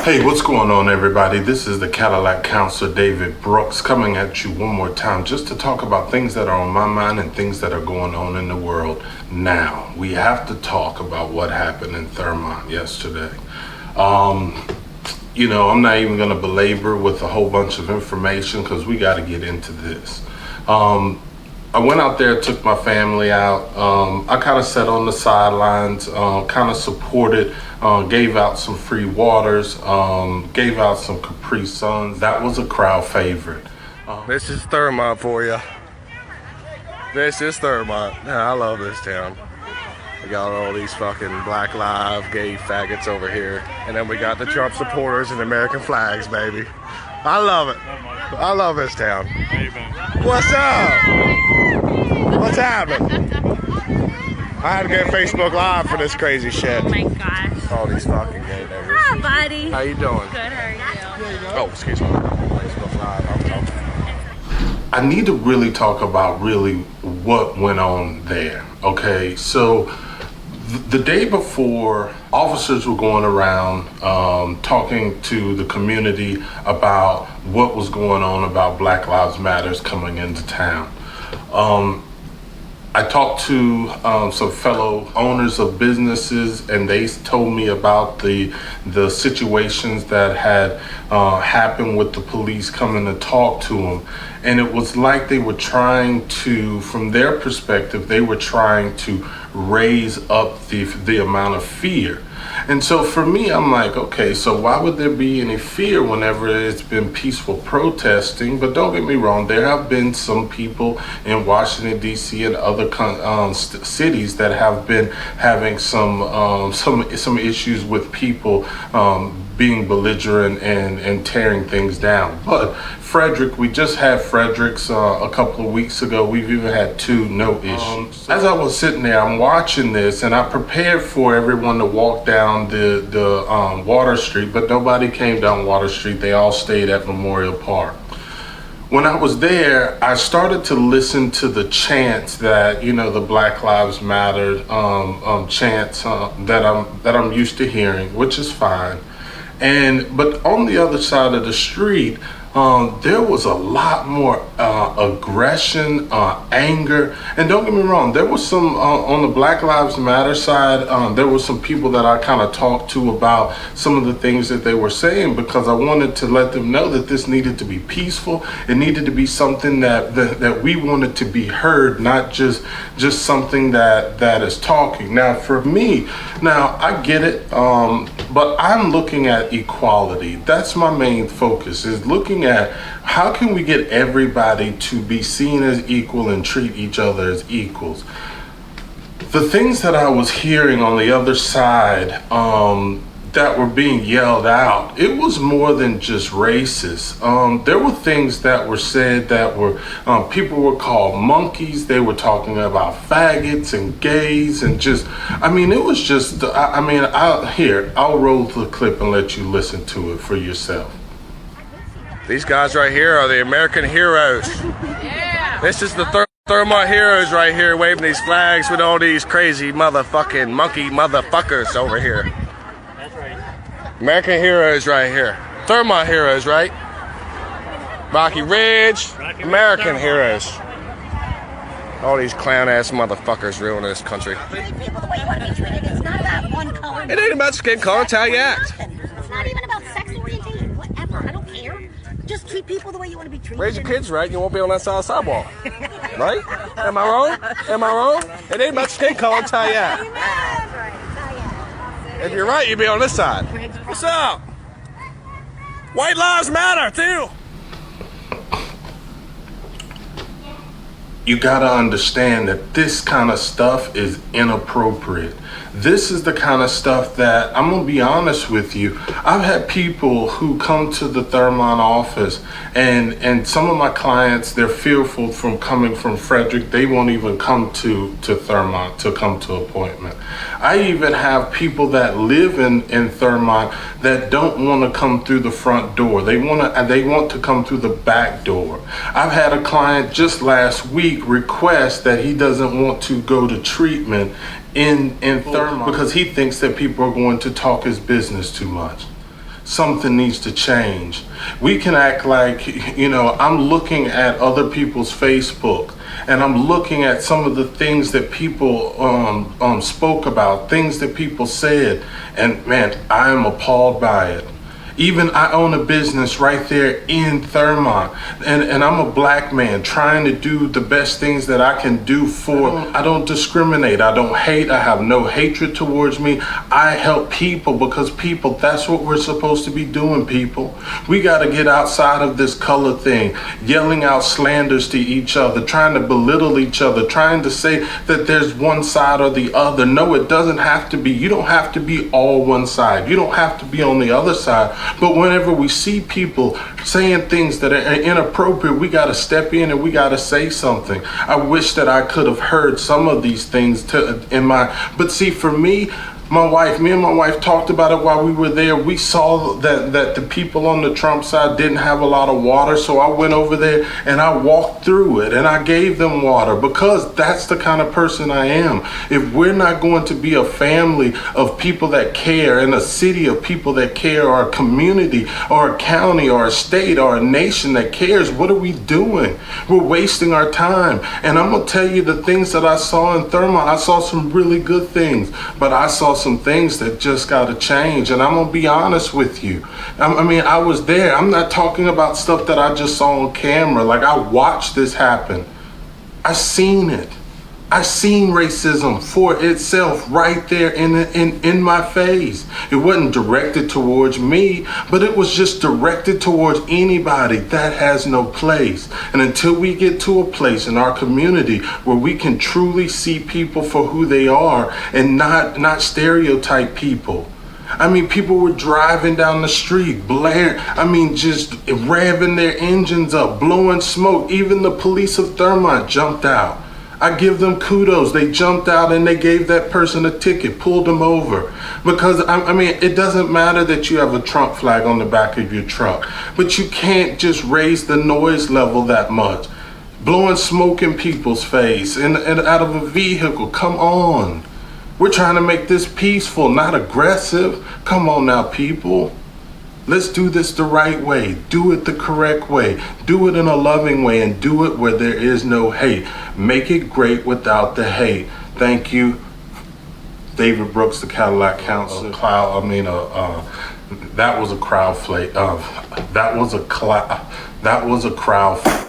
Hey, what's going on, everybody? This is the Cadillac Counselor, David Brooks, coming at you one more time just to talk about things that are on my mind and things that are going on in the world now. We have to talk about what happened in Thurmont yesterday. I'm not even going to belabor with a whole bunch of information because we got to get into this. I went out there, took my family out. I kind of sat on the sidelines, kind of supported, gave out some free waters, gave out some Capri Suns. That was a crowd favorite. This is Thurmont for you. This is Thurmont. I love this town. We got all these fucking Black Lives, gay faggots over here. And then we got the Trump supporters and American flags, baby. I love it. I love this town. What's up? What's happening? I had to get Facebook Live for this crazy shit. Oh my gosh. All these fucking gay niggas. Hi, buddy. How you doing? Good, how are you? Oh, excuse me. Facebook Live. I need to really talk about what went on there. Okay, so the day before, officers were going around talking to the community about what was going on about Black Lives Matters coming into town. I talked to some fellow owners of businesses, and they told me about the situations that had happened with the police coming to talk to them. And it was like they were trying to, from their perspective, they were trying to raise up the amount of fear. And so for me, I'm like, okay, so why would there be any fear whenever it's been peaceful protesting? But don't get me wrong, there have been some people in Washington, D.C. and other cities that have been having some issues with people being belligerent and tearing things down. But Frederick, we just had Frederick's a couple of weeks ago. We've even had two no issues. As I was sitting there, I'm watching this, and I prepared for everyone to walk down the Water Street, but nobody came down Water Street. They all stayed at Memorial Park. When I was there, I started to listen to the chants that, the Black Lives Matter chants that I'm used to hearing, which is fine. But on the other side of the street, there was a lot more aggression, anger, and don't get me wrong, there was some on the Black Lives Matter side. There were some people that I kind of talked to about some of the things that they were saying, because I wanted to let them know that this needed to be peaceful. It needed to be something that we wanted to be heard, not just something that is talking. Now, for me, I get it, but I'm looking at equality. That's my main focus, is looking at how can we get everybody to be seen as equal and treat each other as equals. The things that I was hearing on the other side that were being yelled out, it was more than just racist. There were things that were said that were, people were called monkeys. They were talking about faggots and gays and it was just, I'll roll the clip and let you listen to it for yourself. These guys right here are the American heroes. Yeah. This is the Thurmont heroes right here, waving these flags with all these crazy motherfucking monkey motherfuckers over here. That's right. American heroes right here. Thurmont heroes, right? Rocky Ridge, American heroes. All these clown-ass motherfuckers ruin this country. Treat people the way you want to be treated. It's not about one color. It ain't about skin color, it's how you act. It's not even about sex orientation. Whatever. I don't care. Just treat people the way you want to be treated. Raise your kids right, you won't be on that side of the sidewalk. Right? Am I wrong? Am I wrong? It ain't about skin color, it's how you act. If you're right, you'd be on this side. What's up? White lives matter, too. You gotta understand that this kind of stuff is inappropriate. This is the kind of stuff that, I'm gonna be honest with you, I've had people who come to the Thurmont office, and some of my clients, they're fearful from coming from Frederick. They won't even come to Thurmont to come to appointment. I even have people that live in Thurmont that don't want to come through the front door. They want to come through the back door. I've had a client just last week request that he doesn't want to go to treatment in Thurmont because he thinks that people are going to talk his business too much. something needs to change. We can act like, I'm looking at other people's Facebook and I'm looking at some of the things that people spoke about, things that people said, and man, I am appalled by it. Even I own a business right there in Thurmont, and I'm a black man trying to do the best things that I can do for. I don't discriminate, I don't hate, I have no hatred towards me. I help people because people, that's what we're supposed to be doing, people. We got to get outside of this color thing, yelling out slanders to each other, trying to belittle each other, trying to say that there's one side or the other. No, it doesn't have to be. You don't have to be all one side. You don't have to be on the other side. But whenever we see people saying things that are inappropriate, we got to step in and we got to say something. I wish that I could have heard some of these things but see, for me and my wife talked about it while we were there. We saw that the people on the Trump side didn't have a lot of water, so I went over there and I walked through it and I gave them water because that's the kind of person I am. If we're not going to be a family of people that care and a city of people that care, or a community or a county or a state or a nation that cares, what are we doing? We're wasting our time. And I'm gonna tell you the things that I saw in Thurmont. I saw some really good things, but I saw some things that just got to change. And I'm gonna be honest with you, I was there. I'm not talking about stuff that I just saw on camera. Like, I watched this happen. I seen it. I seen racism for itself right there in my face. It wasn't directed towards me, but it was just directed towards anybody. That has no place. And until we get to a place in our community where we can truly see people for who they are and not stereotype people. People were driving down the street, just revving their engines up, blowing smoke. Even the police of Thurmont jumped out. I give them kudos. They jumped out and they gave that person a ticket, pulled them over. Because, it doesn't matter that you have a Trump flag on the back of your truck, but you can't just raise the noise level that much. Blowing smoke in people's face and out of a vehicle, come on. We're trying to make this peaceful, not aggressive. Come on now, people. Let's do this the right way. Do it the correct way. Do it in a loving way, and do it where there is no hate. Make it great without the hate. Thank you, David Brooks, the Cadillac Counselor. That was a crowd.